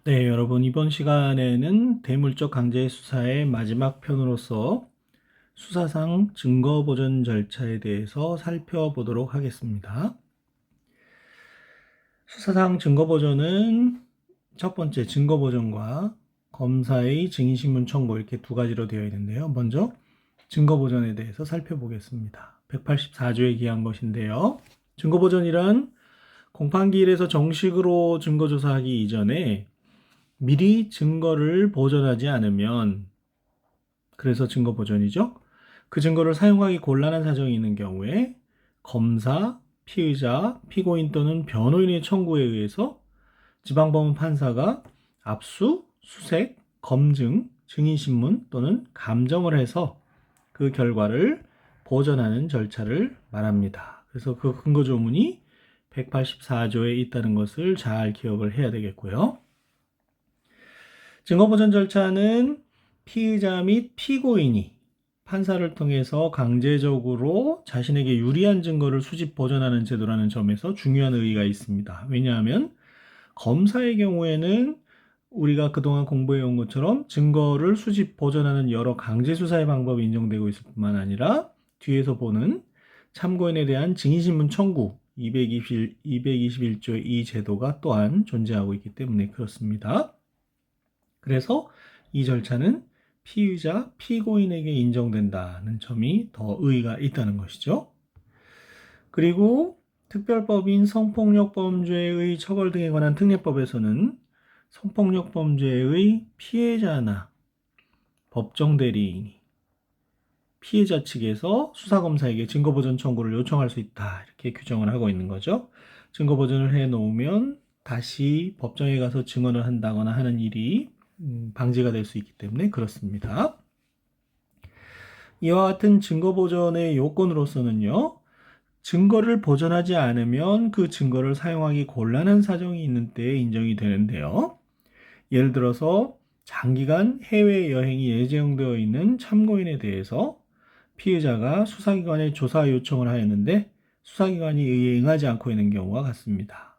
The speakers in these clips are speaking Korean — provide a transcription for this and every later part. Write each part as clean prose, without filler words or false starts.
네, 여러분, 이번 시간에는 대물적 강제 수사의 마지막 편으로서 수사상 증거 보전 절차에 대해서 살펴보도록 하겠습니다. 수사상 증거 보전은 첫 번째 증거 보전과 검사의 증인신문 청구 이렇게 두 가지로 되어 있는데요. 먼저 증거 보전에 대해서 살펴보겠습니다. 184조에 기한 것인데요. 증거 보전이란 공판기일에서 정식으로 증거 조사하기 이전에 미리 증거를 보존하지 않으면, 그래서 증거 보존이죠. 그 증거를 사용하기 곤란한 사정이 있는 경우에 검사, 피의자, 피고인 또는 변호인의 청구에 의해서 지방법원 판사가 압수, 수색, 검증, 증인신문 또는 감정을 해서 그 결과를 보존하는 절차를 말합니다. 그래서 그 근거조문이 184조에 있다는 것을 잘 기억을 해야 되겠고요. 증거보전 절차는 피의자 및 피고인이 판사를 통해서 강제적으로 자신에게 유리한 증거를 수집 보전하는 제도라는 점에서 중요한 의의가 있습니다. 왜냐하면 검사의 경우에는 우리가 그동안 공부해 온 것처럼 증거를 수집 보전하는 여러 강제 수사의 방법이 인정되고 있을 뿐만 아니라 뒤에서 보는 참고인에 대한 증인신문 청구 221조의 이 제도가 또한 존재하고 있기 때문에 그렇습니다. 그래서 이 절차는 피의자, 피고인에게 인정된다는 점이 더 의의가 있다는 것이죠. 그리고 특별법인 성폭력범죄의 처벌 등에 관한 특례법에서는 성폭력범죄의 피해자나 법정 대리인이 피해자 측에서 수사검사에게 증거보전 청구를 요청할 수 있다, 이렇게 규정을 하고 있는 거죠. 증거보전을 해놓으면 다시 법정에 가서 증언을 한다거나 하는 일이 방지가 될 수 있기 때문에 그렇습니다. 이와 같은 증거 보전의 요건으로서는요, 증거를 보전하지 않으면 그 증거를 사용하기 곤란한 사정이 있는 때에 인정이 되는데요. 예를 들어서 장기간 해외여행이 예정되어 있는 참고인에 대해서 피해자가 수사기관에 조사 요청을 하였는데 수사기관이 이에 응하지 않고 있는 경우와 같습니다.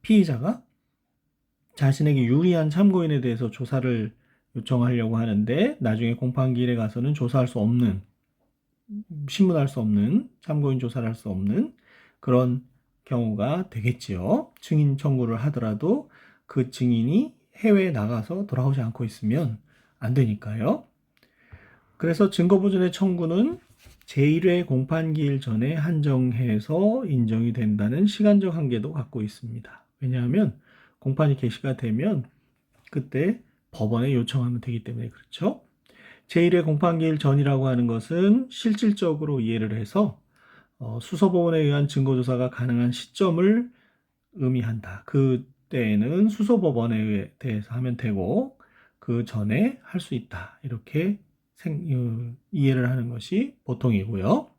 피의자가 자신에게 유리한 참고인에 대해서 조사를 요청하려고 하는데 나중에 공판기일에 가서는 조사할 수 없는, 신문할 수 없는, 참고인 조사를 할 수 없는 그런 경우가 되겠지요. 증인 청구를 하더라도 그 증인이 해외에 나가서 돌아오지 않고 있으면 안 되니까요. 그래서 증거보존의 청구는 제1회 공판기일 전에 한정해서 인정이 된다는 시간적 한계도 갖고 있습니다. 왜냐하면 공판이 개시가 되면 그때 법원에 요청하면 되기 때문에 그렇죠. 제1회 공판기일 전이라고 하는 것은 실질적으로 이해를 해서 수서법원에 의한 증거조사가 가능한 시점을 의미한다. 그때에는 수서법원에 대해서 하면 되고 그 전에 할 수 있다, 이렇게 이해를 하는 것이 보통이고요.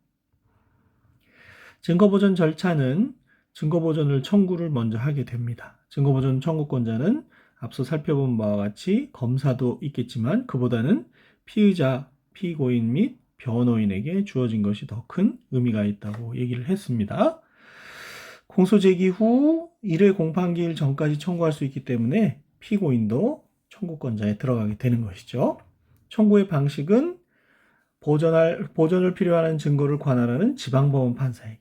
증거보전 절차는 증거보전을 청구를 먼저 하게 됩니다. 증거보전 청구권자는 앞서 살펴본 바와 같이 검사도 있겠지만 그보다는 피의자, 피고인 및 변호인에게 주어진 것이 더 큰 의미가 있다고 얘기를 했습니다. 공소 제기 후 1회 공판기일 전까지 청구할 수 있기 때문에 피고인도 청구권자에 들어가게 되는 것이죠. 청구의 방식은 보전을 필요하는 증거를 관할하는 지방법원 판사에게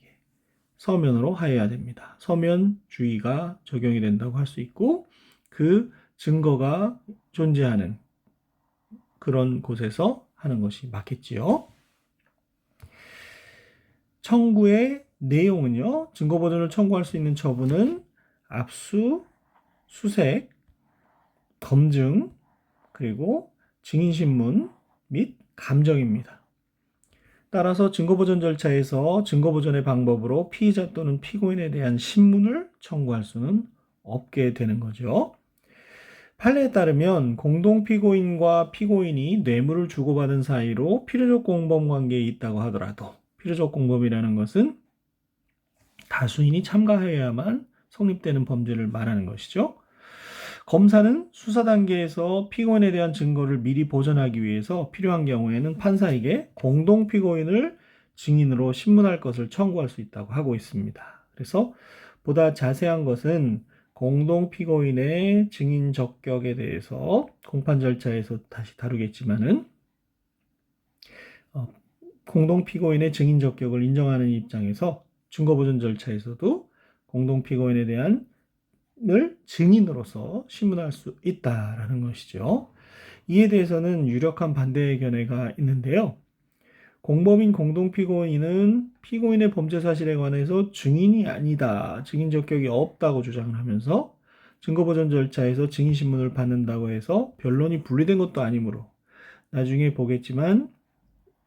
서면으로 하여야 됩니다. 서면주의가 적용이 된다고 할 수 있고 그 증거가 존재하는 그런 곳에서 하는 것이 맞겠지요. 청구의 내용은요, 증거보전을 청구할 수 있는 처분은 압수, 수색, 검증, 그리고 증인신문 및 감정입니다. 따라서 증거보전 절차에서 증거보전의 방법으로 피의자 또는 피고인에 대한 신문을 청구할 수는 없게 되는 거죠. 판례에 따르면 공동피고인과 피고인이 뇌물을 주고받은 사이로 필요적 공범 관계에 있다고 하더라도, 필요적 공범이라는 것은 다수인이 참가해야만 성립되는 범죄를 말하는 것이죠. 검사는 수사 단계에서 피고인에 대한 증거를 미리 보전하기 위해서 필요한 경우에는 판사에게 공동 피고인을 증인으로 신문할 것을 청구할 수 있다고 하고 있습니다. 그래서 보다 자세한 것은 공동 피고인의 증인 적격에 대해서 공판 절차에서 다시 다루겠지만은 공동 피고인의 증인 적격을 인정하는 입장에서 증거 보존 절차에서도 공동 피고인에 대한 증인으로서 신문할 수 있다라는 것이죠. 이에 대해서는 유력한 반대 견해가 있는데요. 공범인 공동피고인은 피고인의 범죄 사실에 관해서 증인이 아니다, 증인 적격이 없다고 주장을 하면서 증거보전 절차에서 증인신문을 받는다고 해서 변론이 분리된 것도 아니므로 나중에 보겠지만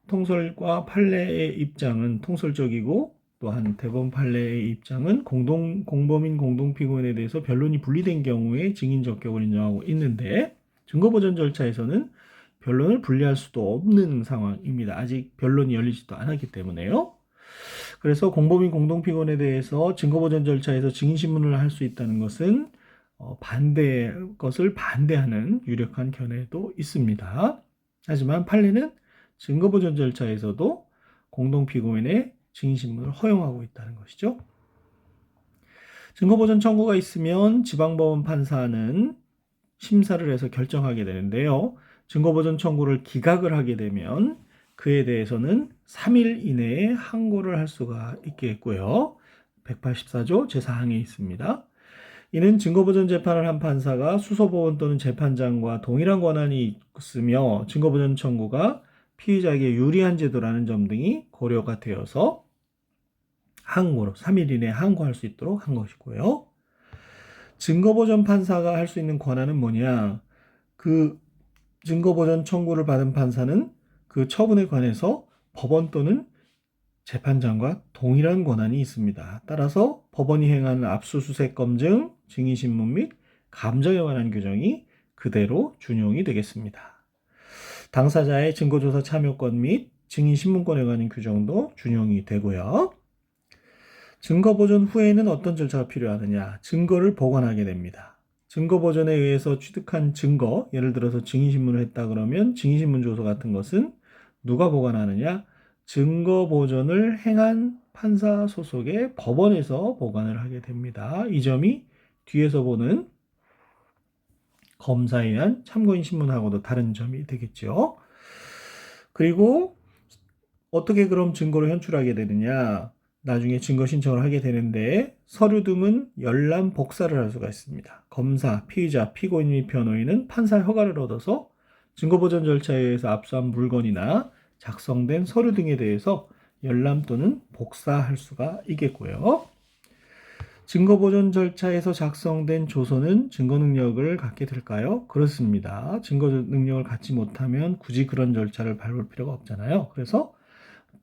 통설과 판례의 입장은 통설적이고 또한 대법원 판례의 입장은 공범인 공동피고인에 대해서 변론이 분리된 경우에 증인 적격을 인정하고 있는데 증거보전 절차에서는 변론을 분리할 수도 없는 상황입니다. 아직 변론이 열리지도 않았기 때문에요. 그래서 공범인 공동피고인에 대해서 증거보전 절차에서 증인신문을 할 수 있다는 것은 것을 반대하는 유력한 견해도 있습니다. 하지만 판례는 증거보전 절차에서도 공동피고인의 증인신문을 허용하고 있다는 것이죠. 증거보전 청구가 있으면 지방법원 판사는 심사를 해서 결정하게 되는데요. 증거보전 청구를 기각을 하게 되면 그에 대해서는 3일 이내에 항고를 할 수가 있겠고요. 184조 제4항에 있습니다. 이는 증거보전 재판을 한 판사가 수소법원 또는 재판장과 동일한 권한이 있으며 증거보전 청구가 피의자에게 유리한 제도라는 점 등이 고려가 되어서 항고로 3일 이내에 항고할 수 있도록 한 것이고요. 증거보전 판사가 할 수 있는 권한은 뭐냐? 그 증거보전 청구를 받은 판사는 그 처분에 관해서 법원 또는 재판장과 동일한 권한이 있습니다. 따라서 법원이 행하는 압수수색 검증, 증인신문 및 감정에 관한 규정이 그대로 준용이 되겠습니다. 당사자의 증거조사 참여권 및 증인신문권에 관한 규정도 준용이 되고요. 증거보전 후에는 어떤 절차가 필요하느냐? 증거를 보관하게 됩니다. 증거보전에 의해서 취득한 증거, 예를 들어서 증인신문을 했다 그러면 증인신문 조서 같은 것은 누가 보관하느냐? 증거보전을 행한 판사 소속의 법원에서 보관을 하게 됩니다. 이 점이 뒤에서 보는 검사에 의한 참고인 신문하고도 다른 점이 되겠죠. 그리고 어떻게 그럼 증거를 현출하게 되느냐? 나중에 증거 신청을 하게 되는데 서류 등은 열람 복사를 할 수가 있습니다. 검사, 피의자, 피고인 및 변호인은 판사의 허가를 얻어서 증거보전 절차에 의해서 압수한 물건이나 작성된 서류 등에 대해서 열람 또는 복사할 수가 있겠고요. 증거보전 절차에서 작성된 조서는 증거 능력을 갖게 될까요? 그렇습니다. 증거 능력을 갖지 못하면 굳이 그런 절차를 밟을 필요가 없잖아요. 그래서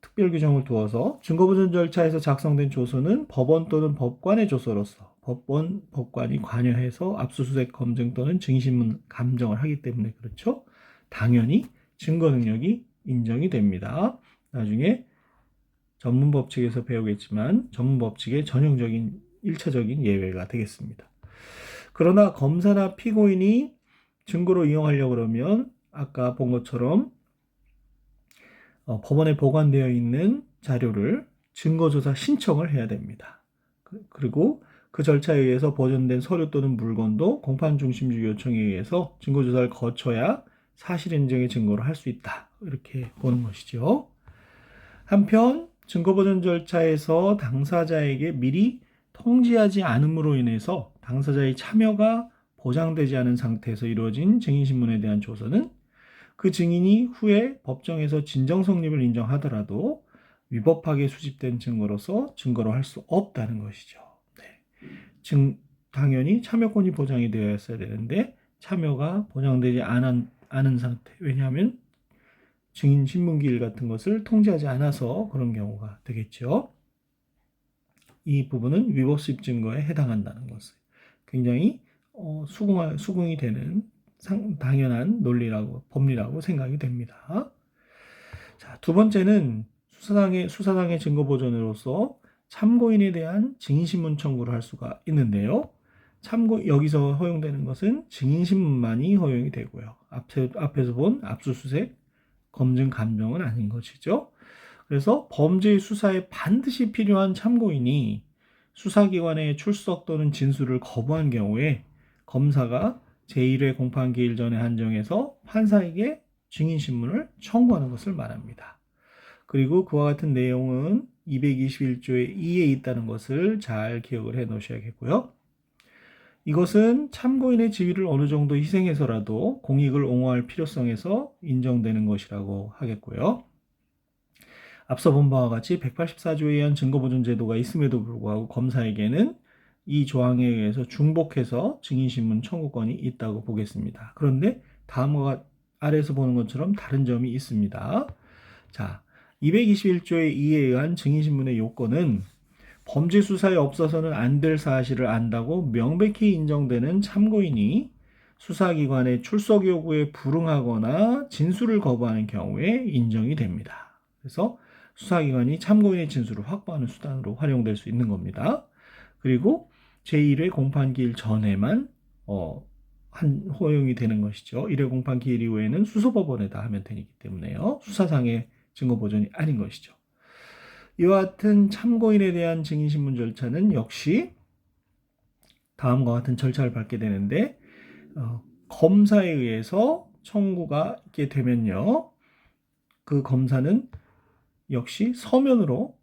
특별 규정을 두어서 증거보전 절차에서 작성된 조서는 법원 또는 법관의 조서로서 법관이 관여해서 압수수색 검증 또는 증인신문 감정을 하기 때문에 그렇죠. 당연히 증거 능력이 인정이 됩니다. 나중에 전문법칙에서 배우겠지만 전문법칙의 전형적인 1차적인 예외가 되겠습니다. 그러나 검사나 피고인이 증거로 이용하려고 그러면 아까 본 것처럼 법원에 보관되어 있는 자료를 증거조사 신청을 해야 됩니다. 그리고 그 절차에 의해서 보존된 서류 또는 물건도 공판중심주의 요청에 의해서 증거조사를 거쳐야 사실인정의 증거를 할 수 있다. 이렇게 보는 것이죠. 한편 증거보존 절차에서 당사자에게 미리 통지하지 않음으로 인해서 당사자의 참여가 보장되지 않은 상태에서 이루어진 증인신문에 대한 조서는 그 증인이 후에 법정에서 진정성립을 인정하더라도 위법하게 수집된 증거로서 증거로 할 수 없다는 것이죠. 네. 당연히 참여권이 보장이 되어야 되는데 참여가 보장되지 않은 상태. 왜냐하면 증인 신문기일 같은 것을 통지하지 않아서 그런 경우가 되겠죠. 이 부분은 위법 수집 증거에 해당한다는 것을 굉장히 수긍이 되는 당연한 논리라고 법리라고 생각이 됩니다. 자, 두 번째는 수사당의 증거 보존으로서 참고인에 대한 증인신문 청구를 할 수가 있는데요. 여기서 허용되는 것은 증인신문만이 허용이 되고요. 앞에서 본 압수수색, 검증, 감정은 아닌 것이죠. 그래서 범죄의 수사에 반드시 필요한 참고인이 수사기관에 출석 또는 진술을 거부한 경우에 검사가 제1회 공판기일 전에 한정해서 판사에게 증인신문을 청구하는 것을 말합니다. 그리고 그와 같은 내용은 221조의 2에 있다는 것을 잘 기억을 해 놓으셔야겠고요. 이것은 참고인의 지위를 어느 정도 희생해서라도 공익을 옹호할 필요성에서 인정되는 것이라고 하겠고요. 앞서 본 바와 같이 184조에 의한 증거보존 제도가 있음에도 불구하고 검사에게는 이 조항에 의해서 중복해서 증인신문 청구권이 있다고 보겠습니다. 그런데 다음과 아래에서 보는 것처럼 다른 점이 있습니다. 자, 221조의 2에 의한 증인신문의 요건은 범죄 수사에 없어서는 안 될 사실을 안다고 명백히 인정되는 참고인이 수사기관의 출석 요구에 불응하거나 진술을 거부하는 경우에 인정이 됩니다. 그래서 수사기관이 참고인의 진술을 확보하는 수단으로 활용될 수 있는 겁니다. 그리고 제1회 공판기일 전에만 허용이 되는 것이죠. 1회 공판기일 이후에는 수소법원에다 하면 되기 때문에요. 수사상의 증거보존이 아닌 것이죠. 이와 같은 참고인에 대한 증인신문 절차는 역시 다음과 같은 절차를 밟게 되는데 검사에 의해서 청구가 있게 되면요. 그 검사는 역시 서면으로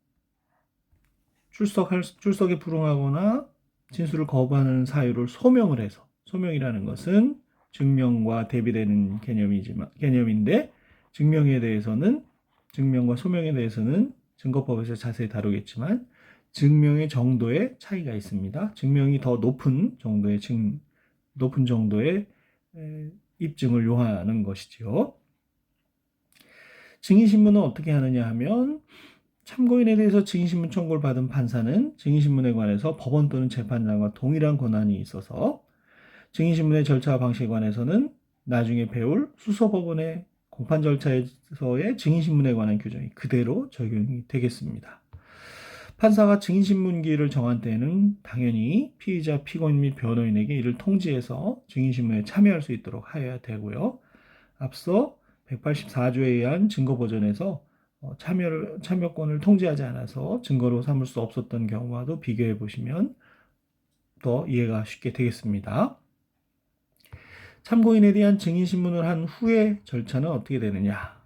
출석에 불응하거나 진술을 거부하는 사유를 소명을 해서, 소명이라는 것은 증명과 대비되는 개념인데 증명과 소명에 대해서는 증거법에서 자세히 다루겠지만 증명의 정도의 차이가 있습니다. 증명이 더 높은 정도의 입증을 요하는 것이지요. 증인신문은 어떻게 하느냐 하면 참고인에 대해서 증인신문 청구를 받은 판사는 증인신문에 관해서 법원 또는 재판장과 동일한 권한이 있어서 증인신문의 절차와 방식에 관해서는 나중에 배울 수서법원의 공판 절차에서의 증인신문에 관한 규정이 그대로 적용이 되겠습니다. 판사가 증인신문기일을 정한 때에는 당연히 피의자, 피고인 및 변호인에게 이를 통지해서 증인신문에 참여할 수 있도록 하여야 되고요. 앞서 184조에 의한 증거보전에서 참여권을 통지하지 않아서 증거로 삼을 수 없었던 경우와도 비교해 보시면 더 이해가 쉽게 되겠습니다. 참고인에 대한 증인신문을 한 후의 절차는 어떻게 되느냐?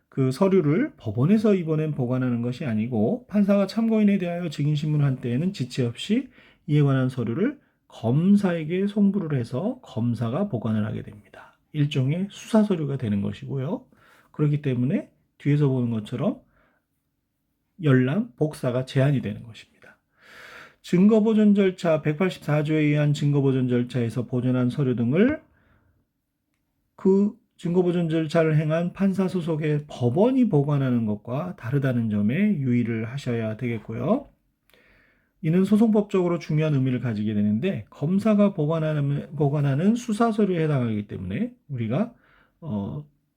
그 서류를 법원에서 이번엔 보관하는 것이 아니고 판사가 참고인에 대하여 증인신문을 한 때에는 지체 없이 이에 관한 서류를 검사에게 송부를 해서 검사가 보관을 하게 됩니다. 일종의 수사서류가 되는 것이고요. 그렇기 때문에 뒤에서 보는 것처럼 열람, 복사가 제한이 되는 것입니다. 증거보존 절차, 184조에 의한 증거보존 절차에서 보존한 서류 등을 그 증거보존 절차를 행한 판사 소속의 법원이 보관하는 것과 다르다는 점에 유의를 하셔야 되겠고요. 이는 소송법적으로 중요한 의미를 가지게 되는데 검사가 보관하는 수사서류에 해당하기 때문에 우리가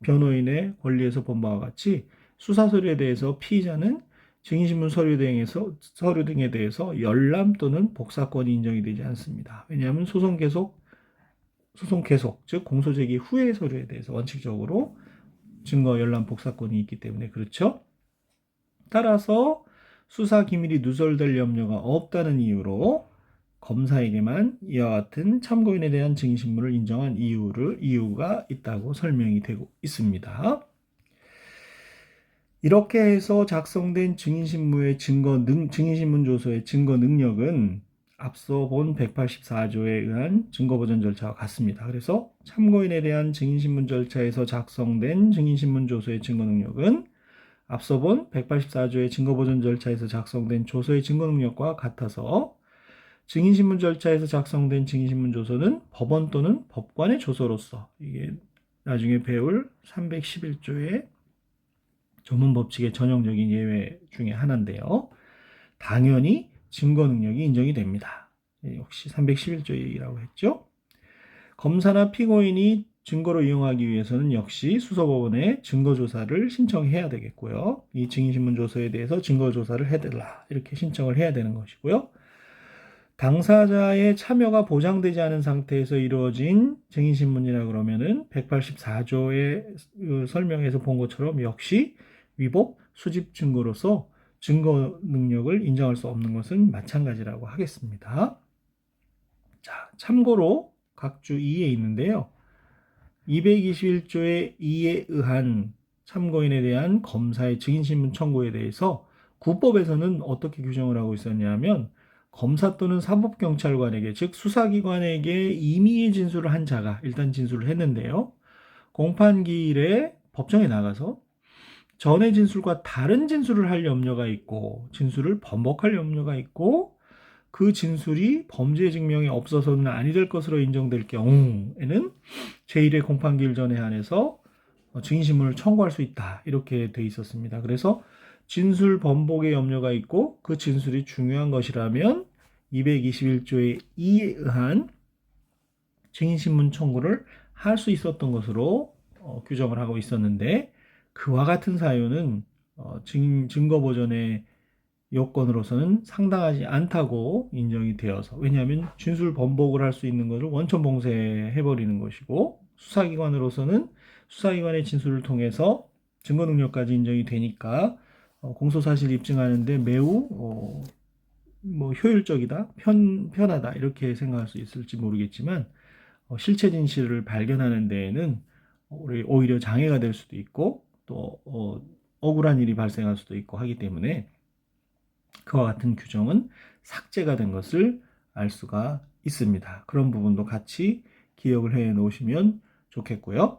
변호인의 권리에서 본 바와 같이 수사서류에 대해서 피의자는 증인신문 서류 등에 대해서 열람 또는 복사권이 인정이 되지 않습니다. 왜냐하면 소송 계속, 즉 공소제기 후의 서류에 대해서 원칙적으로 증거 열람 복사권이 있기 때문에 그렇죠. 따라서 수사 기밀이 누설될 염려가 없다는 이유로 검사에게만 이와 같은 참고인에 대한 증인신문을 인정한 이유가 있다고 설명이 되고 있습니다. 이렇게 해서 작성된 증인신문 조서의 증거 능력은 앞서 본 184조에 의한 증거보존 절차와 같습니다. 그래서 참고인에 대한 증인신문 절차에서 작성된 증인신문 조서의 증거 능력은 앞서 본 184조의 증거보존 절차에서 작성된 조서의 증거 능력과 같아서 증인신문 절차에서 작성된 증인신문 조서는 법원 또는 법관의 조서로서 이게 나중에 배울 311조의 조문법칙의 전형적인 예외 중에 하나인데요. 당연히 증거 능력이 인정이 됩니다. 역시 311조의 얘기라고 했죠. 검사나 피고인이 증거로 이용하기 위해서는 역시 수서법원에 증거조사를 신청해야 되겠고요. 이 증인신문 조서에 대해서 증거조사를 해달라 이렇게 신청을 해야 되는 것이고요. 당사자의 참여가 보장되지 않은 상태에서 이루어진 증인신문이라 그러면은 184조의 설명에서 본 것처럼 역시 위법 수집 증거로서 증거 능력을 인정할 수 없는 것은 마찬가지라고 하겠습니다. 자, 참고로 각주 2에 있는데요. 221조의 2에 의한 참고인에 대한 검사의 증인신문 청구에 대해서 구법에서는 어떻게 규정을 하고 있었냐면 검사 또는 사법경찰관에게, 즉 수사기관에게 임의의 진술을 한 자가 일단 진술을 했는데요. 공판기일에 법정에 나가서 전의 진술과 다른 진술을 할 염려가 있고 진술을 번복할 염려가 있고 그 진술이 범죄 증명이 없어서는 아니 될 것으로 인정될 경우에는 제1회 공판기일 전에 한해서 증인신문을 청구할 수 있다. 이렇게 돼 있었습니다. 그래서 진술 번복의 염려가 있고 그 진술이 중요한 것이라면 221조의 2에 의한 증인신문 청구를 할 수 있었던 것으로 규정을 하고 있었는데 그와 같은 사유는 증거 보전의 요건으로서는 상당하지 않다고 인정이 되어서, 왜냐하면 진술 번복을 할 수 있는 것을 원천 봉쇄해버리는 것이고 수사기관으로서는 수사기관의 진술을 통해서 증거 능력까지 인정이 되니까 공소사실 입증하는데 매우 효율적이다, 편하다 이렇게 생각할 수 있을지 모르겠지만 실체 진실을 발견하는 데에는 오히려 장애가 될 수도 있고 또 억울한 일이 발생할 수도 있고 하기 때문에 그와 같은 규정은 삭제가 된 것을 알 수가 있습니다. 그런 부분도 같이 기억을 해 놓으시면 좋겠고요.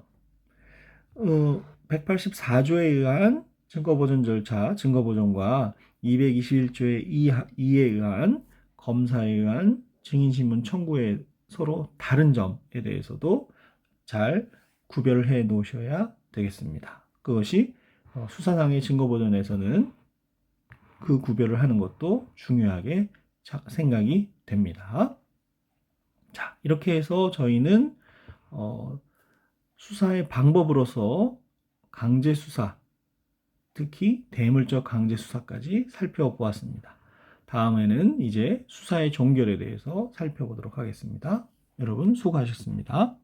184조에 의한 증거보전 절차, 증거보전과 221조의 2에 의한 검사에 의한 증인신문 청구의 서로 다른 점에 대해서도 잘 구별을 해 놓으셔야 되겠습니다. 그것이 수사상의 증거보전에서는 그 구별을 하는 것도 중요하게 생각이 됩니다. 자, 이렇게 해서 저희는 수사의 방법으로서 강제수사, 특히 대물적 강제수사까지 살펴보았습니다. 다음에는 이제 수사의 종결에 대해서 살펴보도록 하겠습니다. 여러분 수고하셨습니다.